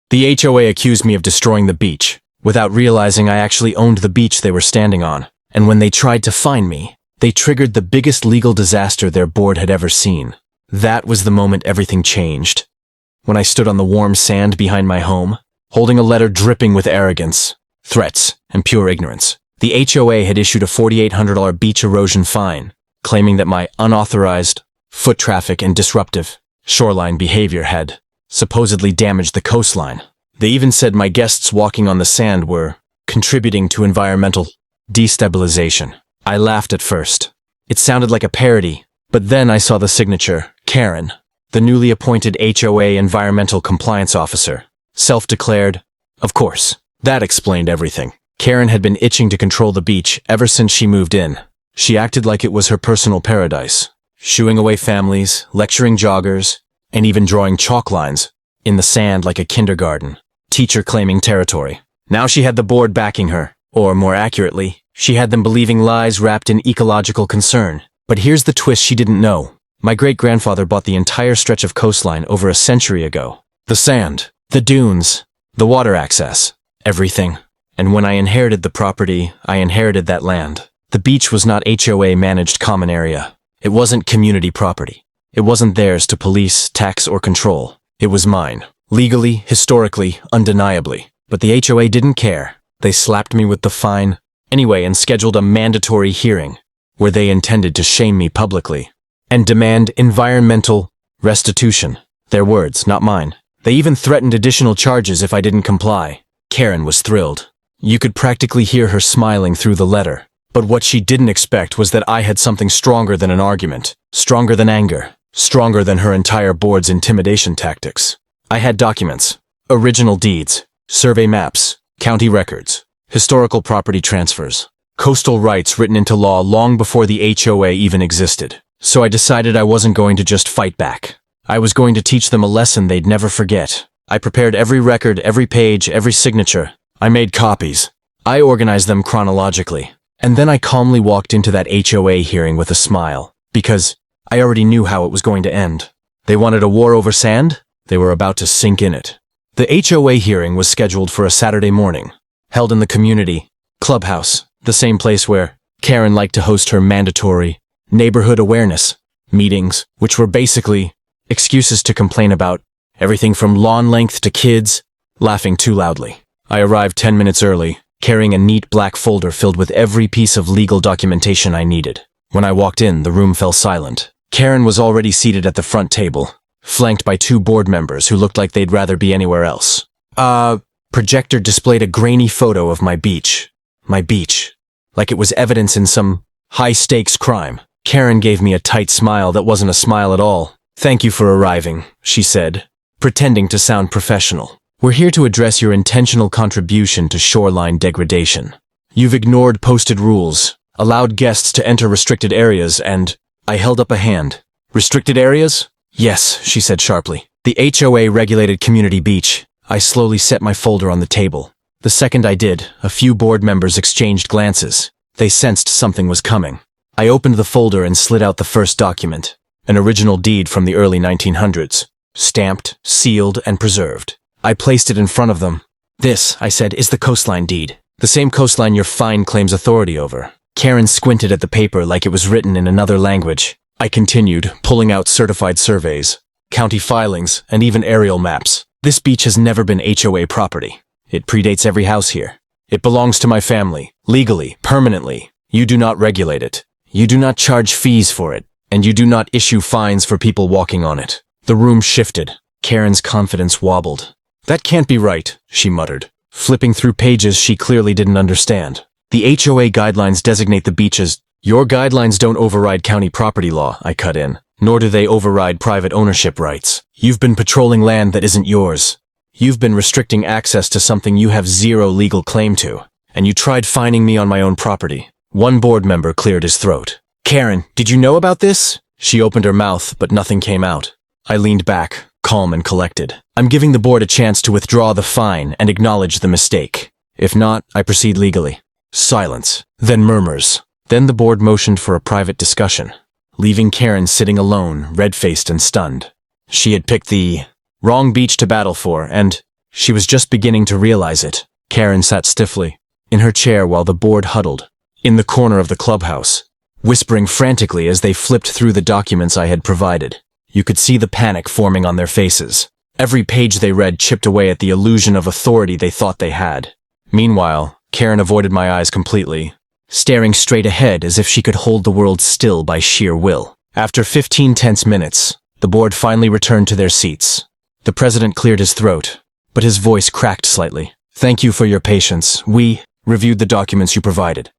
The HOA accused me of destroying the beach, without realizing I actually owned the beach they were standing on. And when they tried to fine me, they triggered the biggest legal disaster their board had ever seen. That was the moment everything changed. When I stood on the warm sand behind my home, holding a letter dripping with arrogance, threats, and pure ignorance. The HOA had issued a $4,800 beach erosion fine, claiming that my unauthorized, foot traffic and disruptive shoreline behavior had supposedly damaged the coastline. They even said my guests walking on the sand were contributing to environmental destabilization. I laughed at first. It sounded like a parody, but then I saw the signature, Karen, the newly appointed HOA Environmental Compliance Officer, self-declared. Of course, that explained everything. Karen had been itching to control the beach ever since she moved in. She acted like it was her personal paradise, shooing away families, lecturing joggers, and even drawing chalk lines in the sand like a kindergarten teacher claiming territory. Now she had the board backing her, or more accurately, she had them believing lies wrapped in ecological concern. But here's the twist she didn't know. My great-grandfather bought the entire stretch of coastline over a century ago. The sand, the dunes, the water access, everything. And when I inherited the property, I inherited that land. The beach was not HOA-managed common area. It wasn't community property. It wasn't theirs to police, tax, or control. It was mine. Legally, historically, undeniably. But the HOA didn't care. They slapped me with the fine anyway and scheduled a mandatory hearing where they intended to shame me publicly and demand environmental restitution. Their words, not mine. They even threatened additional charges if I didn't comply. Karen was thrilled. You could practically hear her smiling through the letter. But what she didn't expect was that I had something stronger than an argument, stronger than anger, stronger than her entire board's intimidation tactics. I had documents, original deeds, survey maps, county records, historical property transfers, coastal rights written into law long before the HOA even existed. So I decided I wasn't going to just fight back. I was going to teach them a lesson they'd never forget. I prepared every record, every page, every signature. I made copies. I organized them chronologically. And then I calmly walked into that HOA hearing with a smile, because I already knew how it was going to end. They wanted a war over sand? They were about to sink in it. The HOA hearing was scheduled for a Saturday morning, held in the community clubhouse, the same place where Karen liked to host her mandatory neighborhood awareness meetings, which were basically excuses to complain about everything from lawn length to kids laughing too loudly. I arrived 10 minutes early, carrying a neat black folder filled with every piece of legal documentation I needed. When I walked in, the room fell silent. Karen was already seated at the front table, flanked by two board members who looked like they'd rather be anywhere else. Projector displayed a grainy photo of my beach. My beach. Like it was evidence in some high-stakes crime. Karen gave me a tight smile that wasn't a smile at all. "Thank you for arriving," she said, pretending to sound professional. "We're here to address your intentional contribution to shoreline degradation. You've ignored posted rules, allowed guests to enter restricted areas, and..." I held up a hand. "Restricted areas?" "Yes," she said sharply. "The HOA regulated community beach." I slowly set my folder on the table. The second I did, a few board members exchanged glances. They sensed something was coming. I opened the folder and slid out the first document, an original deed from the early 1900s, stamped, sealed, and preserved. I placed it in front of them. "This," I said, "is the coastline deed. The same coastline your fine claims authority over." Karen squinted at the paper like it was written in another language. I continued, pulling out certified surveys, county filings, and even aerial maps. "This beach has never been HOA property. It predates every house here. It belongs to my family, legally, permanently. You do not regulate it. You do not charge fees for it, and you do not issue fines for people walking on it." The room shifted. Karen's confidence wobbled. "That can't be right," she muttered, flipping through pages she clearly didn't understand. "The HOA guidelines designate the beach as..." "Your guidelines don't override county property law," I cut in, "nor do they override private ownership rights. You've been patrolling land that isn't yours. You've been restricting access to something you have zero legal claim to, and you tried fining me on my own property." One board member cleared his throat. "Karen, did you know about this?" She opened her mouth, but nothing came out. I leaned back, calm and collected. "I'm giving the board a chance to withdraw the fine and acknowledge the mistake. If not, I proceed legally." Silence, then murmurs. Then the board motioned for a private discussion, leaving Karen sitting alone, red-faced and stunned. She had picked the wrong beach to battle for, and She was just beginning to realize it. Karen sat stiffly in her chair while the board huddled in the corner of the clubhouse, whispering frantically as they flipped through the documents I had provided. You could see the panic forming on their faces. Every page they read chipped away at the illusion of authority they thought they had. Meanwhile, Karen avoided my eyes completely, staring straight ahead as if she could hold the world still by sheer will. After 15 tense minutes, the board finally returned to their seats. The president cleared his throat, but his voice cracked slightly. "Thank you for your patience. We reviewed the documents you provided."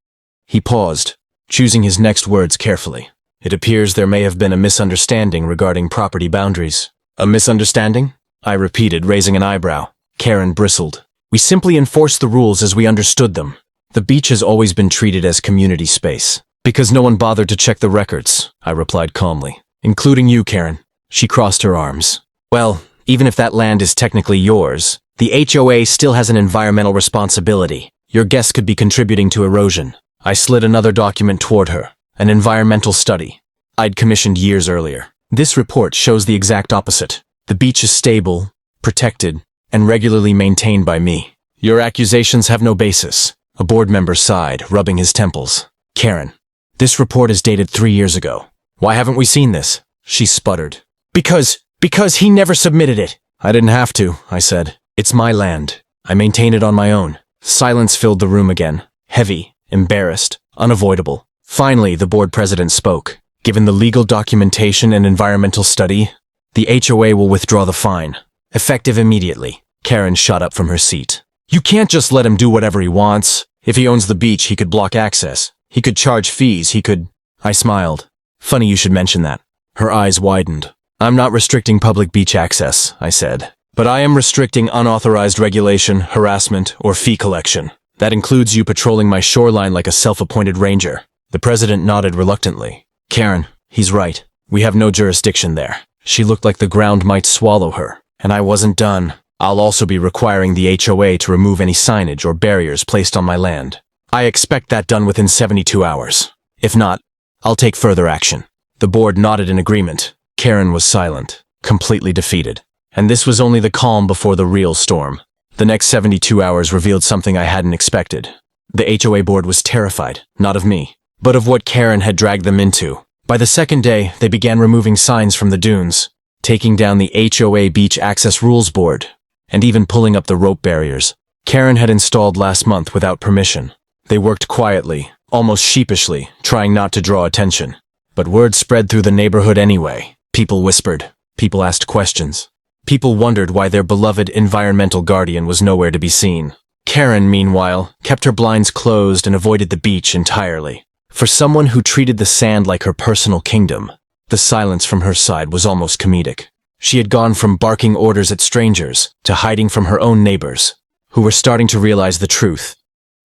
He paused, choosing his next words carefully. "It appears there may have been a misunderstanding regarding property boundaries." "A misunderstanding?" I repeated, raising an eyebrow. Karen bristled. "We simply enforced the rules as we understood them. The beach has always been treated as community space. Because no one bothered to check the records," I replied calmly. "Including you, Karen." She crossed her arms. "Well, even if that land is technically yours, the HOA still has an environmental responsibility. Your guests could be contributing to erosion." I slid another document toward her, an environmental study I'd commissioned years earlier. "This report shows the exact opposite. The beach is stable, protected, and regularly maintained by me." "Your accusations have no basis," a board member sighed, rubbing his temples. "Karen, this report is dated 3 years ago. Why haven't we seen this?" She sputtered. Because he never submitted it." "I didn't have to," I said. "It's my land. I maintain it on my own." Silence filled the room again, heavy, embarrassed, unavoidable. Finally, the board president spoke. "Given the legal documentation and environmental study, the HOA will withdraw the fine, effective immediately." Karen shot up from her seat. "You can't just let him do whatever he wants. If he owns the beach, he could block access. He could charge fees, he could—" I smiled. "Funny you should mention that." Her eyes widened. "I'm not restricting public beach access," I said. "But I am restricting unauthorized regulation, harassment, or fee collection. That includes you patrolling my shoreline like a self-appointed ranger." The president nodded reluctantly. "Karen, he's right. We have no jurisdiction there." She looked like the ground might swallow her. And I wasn't done. "I'll also be requiring the HOA to remove any signage or barriers placed on my land. I expect that done within 72 hours. If not, I'll take further action." The board nodded in agreement. Karen was silent, completely defeated. And this was only the calm before the real storm. The next 72 hours revealed something I hadn't expected. The HOA board was terrified, not of me, but of what Karen had dragged them into. By the second day, they began removing signs from the dunes, taking down the HOA Beach Access Rules Board, and even pulling up the rope barriers Karen had installed last month without permission. They worked quietly, almost sheepishly, trying not to draw attention. But word spread through the neighborhood anyway. People whispered. People asked questions. People wondered why their beloved environmental guardian was nowhere to be seen. Karen, meanwhile, kept her blinds closed and avoided the beach entirely. For someone who treated the sand like her personal kingdom, the silence from her side was almost comedic. She had gone from barking orders at strangers to hiding from her own neighbors, who were starting to realize the truth.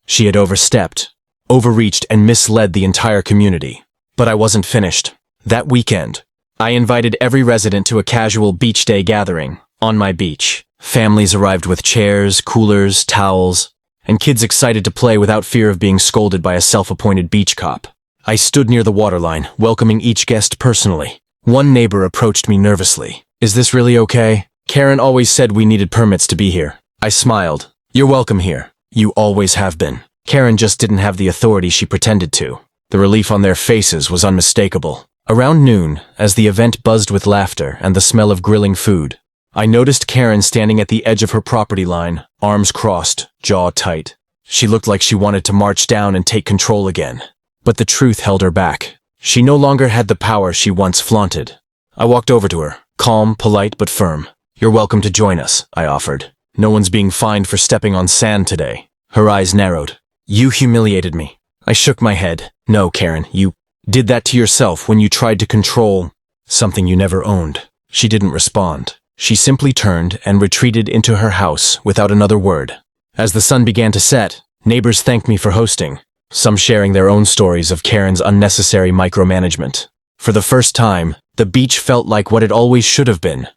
She had overstepped, overreached, and misled the entire community. But I wasn't finished. That weekend, I invited every resident to a casual beach day gathering on my beach. Families arrived with chairs, coolers, towels, and kids excited to play without fear of being scolded by a self-appointed beach cop. I stood near the waterline, welcoming each guest personally. One neighbor approached me nervously. "Is this really okay? Karen always said we needed permits to be here." I smiled. "You're welcome here. You always have been." Karen just didn't have the authority she pretended to. The relief on their faces was unmistakable. Around noon, as the event buzzed with laughter and the smell of grilling food, I noticed Karen standing at the edge of her property line, arms crossed, jaw tight. She looked like she wanted to march down and take control again. But the truth held her back. She no longer had the power she once flaunted. I walked over to her, calm, polite, but firm. "You're welcome to join us," I offered. "No one's being fined for stepping on sand today." Her eyes narrowed. "You humiliated me." I shook my head. "No, Karen, you did that to yourself when you tried to control something you never owned." She didn't respond. She simply turned and retreated into her house without another word. As the sun began to set, neighbors thanked me for hosting, some sharing their own stories of Karen's unnecessary micromanagement. For the first time, the beach felt like what it always should have been: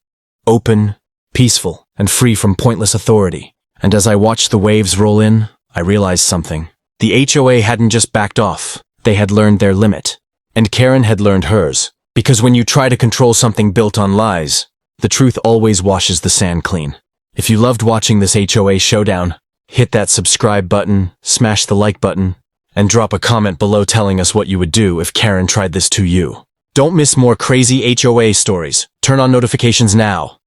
open, peaceful, and free from pointless authority. And as I watched the waves roll in, I realized something. The HOA hadn't just backed off. They had learned their limit. And Karen had learned hers. Because when you try to control something built on lies, the truth always washes the sand clean. If you loved watching this HOA showdown, hit that subscribe button, smash the like button, and drop a comment below telling us what you would do if Karen tried this to you. Don't miss more crazy HOA stories. Turn on notifications now.